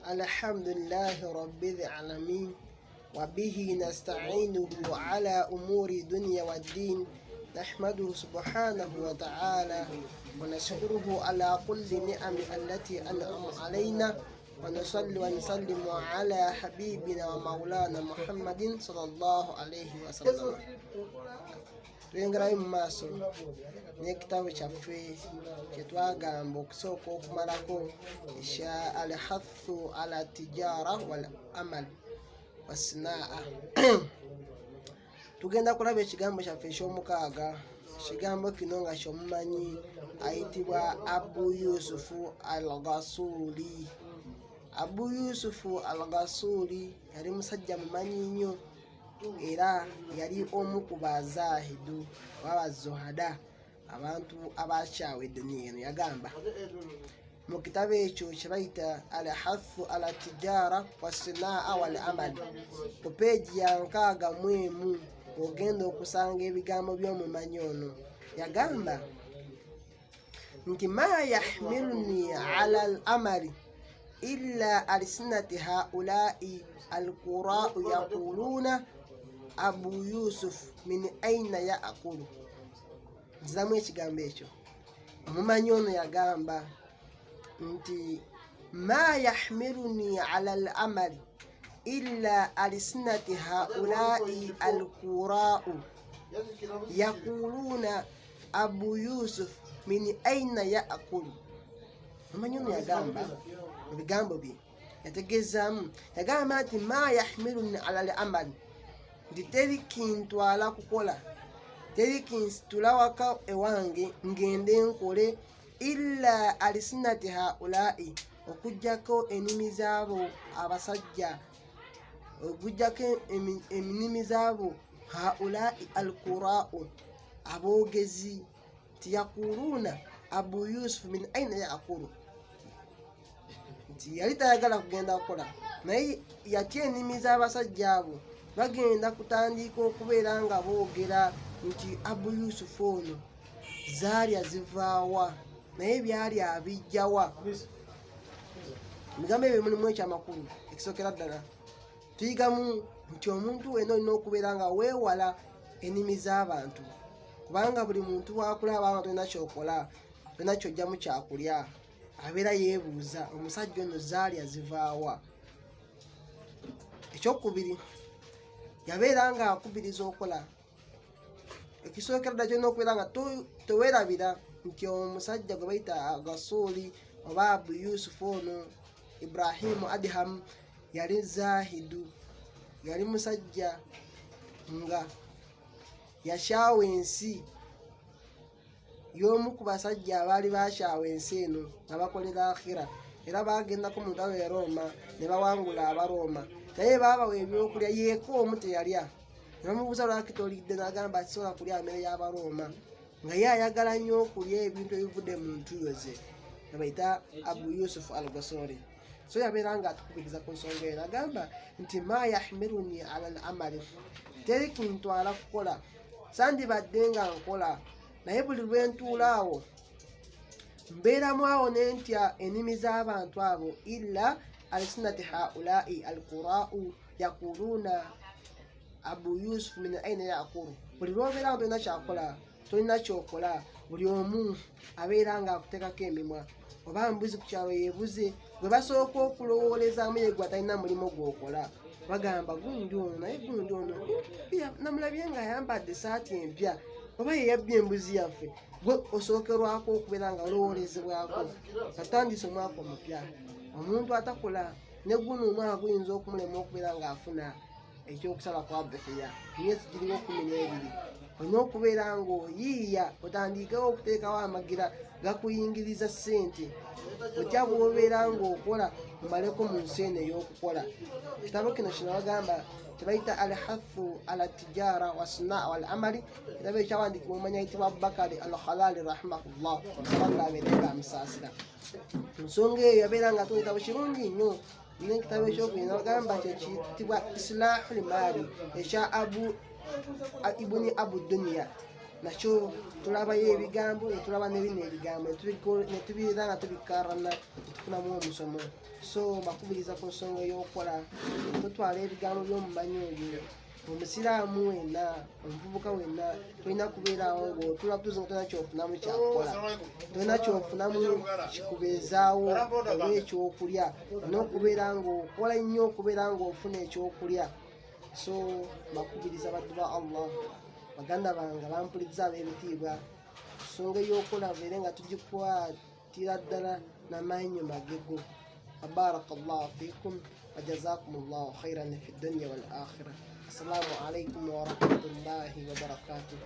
الحمد لله رب العالمين وبه نستعينه على أمور الدنيا والدين نحمده سبحانه وتعالى ونشكره على كل نعم التي أنعم علينا ونصلي ونسلم على حبيبنا ومولانا محمد صلى الله عليه وسلم. Twengerayo mu maaso n'ekitabo kyaffe kye twagamba okusooka okumalako ekya alhathu ala tijara wal amal wasinaa. Tugenda kulaba ekigambo kyaffe eky'omukaaga. Ekigambo kino nga kyomumanyi ayitibwa Abu Yusufu al-Ghasuli. Abu Yusufu al-Ghasuli yali musajja mumanyi nnyo era yali omu ku bazaahidu w'abazuhada, abantu abakyawa edduniya eno. Yagamba mu kitabo ekyo kye bayita alhathu ala tijara wasinaa wal amal ku peegi ya 61 ogenda okusanga ebigambo by'omumanyi ono. Yagamba nti ma yahmiluni ala al amali illa alsinati haulai alqura'u yaquluna Abu Yusuf min aina yaakulu. Nzizamu ekigambo ekyo. Omumanyi ono yagamba nti ma yahmiluni ala al amali illa alsinati haulai alqura'u yaquluna Abu Yusuf min aina yaakulu. Omumanyi ono yagamba mu bigambo bye yategeezaamu, yagamba nti ma yahmiluni ala al amali, nti teri kintwala kukola, teri kinsitula waka ewange ngende nkole, illa alisinati haulai, okujjako ennimi zaabo abasajja, okujjako ennimi zaabo haulai alqura'u, aboogezi. Tiyakuluna Abu Yusuf min aina yaakulu, nti yali tayagala kugenda kukola naye yatya ennimi z'abasajja abo bagenda kutandika okubeera nga boogera nti Abu Yusuf ono zaalya zivaawa naye byali abijjawa. Ebigambo ebyo mulimu ekyamakulu ekisookera ddala. Tuyigamu nti omuntu wena olina okubeera nga weewala ennimi z'abantu, kubanga buli muntu wakulaba nga tolina kyokola, tolina kyojjamu kyakulya, abeera yeebuuza omusajja ono zaalya zivaawa. Ekyokubiri, yabeera nga akubiriza okola. Ekisookera ddala kyolina okubeera nga teweerabira nti omusajja gwe bayita Ghasuli oba Abu Yusuf ono, Ibrahimu Adham, yali zaahidu, yali musajja nga yakyawa ensi, y'omu ku basajja abaali bakyawa ensi eno nga bakolera akhira, era bagendako mu ntalo ya Roma ne bawangula Abaroma, naye baabawa ebyokulya yeeka omu teyalya. Ne bamubuuza lwaki tolidde, n'agamba akisobola kulya mmere y'Abaroma, nga ye ayagala nnyo okulya ebintu ebivudde mu ntuyo ze. Ne bayita Abu Yusuf al-Ghasuli. So yabeera nga atukubiriza ku nsonga eyo. Agamba nti ma yahmiluni ala al amali, teri kintwala kukola, sandibadde nga nkola, naye buli lwe ntuulaawo mbeeramu awo ne ntya ennimi z'abantu abo, illa alsinati haulai alqura'u yaquluna Abu Yusuf min aina yaakulu. Buli lwobeera nga tolina kyakola, tolina kyokola, buli omu abeera nga akuteekako emimwa, oba mbuzi ku kyalo yeebuze, gwe basooka okulowoolezaamu ye gwe atalina mulimu gw'okola. Bagamba gundi ono, naye gundi ono namulabye nga ayambadde essaati empya, oba ye yabbye embuzi yaffe. Gwe osookerwako okubeera nga olowoolezebwako, atandise omwaka omupya. Omuntu atakola ne guno omwaka guyinza okumulema okubeera ng'afuna ekyokusala kwa Dhuhiya, myezi giriwo 12. Olina okubeera ng'oyiiya, otandikewo okuteekawo amagira gakuyingiriza ssente, otya bw'obeera ng'okola omaleko mu nsi eno ey'okukola. Ekitabo kino kino bagamba kyebayita alhathu ala tijara wasinaa wal amali. Ekitabo ekyawandiikibwa omumanyi ayitibwa Abubakari al-Khalali rahimahullah, kubanga abeera nga amusaasira. Ensonga eyo yabeera nga atunda ekitabo kirungi nnyo. N'ekitabo ekyokubiri bagamba kyekiyitibwa Islahul Maali ekya Ibuni Abu Dunya. nakyo tulabayo ebigambo netulaba nebino ebigambo netubiira nga tubikarana netufunamu omusomo. So bakubiriza ku nsonga ey'okukola tutwala ebigambo by'omumanyi oyo. Omusiraamu wenna, omuvubuka wenna tolina kubeerawo ng'otula butuuzi nga tolina kyofunamu kyakukola, tolina kyofunamu kikubeezaawo oba ekyokulya. Olina okubeera ng'okola nnyo okubeera ng'ofuna ekyokulya. So bakubiriza baddu ba Allah, baganda bange bampuliriza ab'ebitiibwa, ensonga ey'okukola beere nga tugikwatira ddala n'amaanyi magego. Barakallahu fiikum wa jazakumullahu khairan fi dunya wal akhirah. Assalamu alaikum wa rahmatullahi wa barakatuh.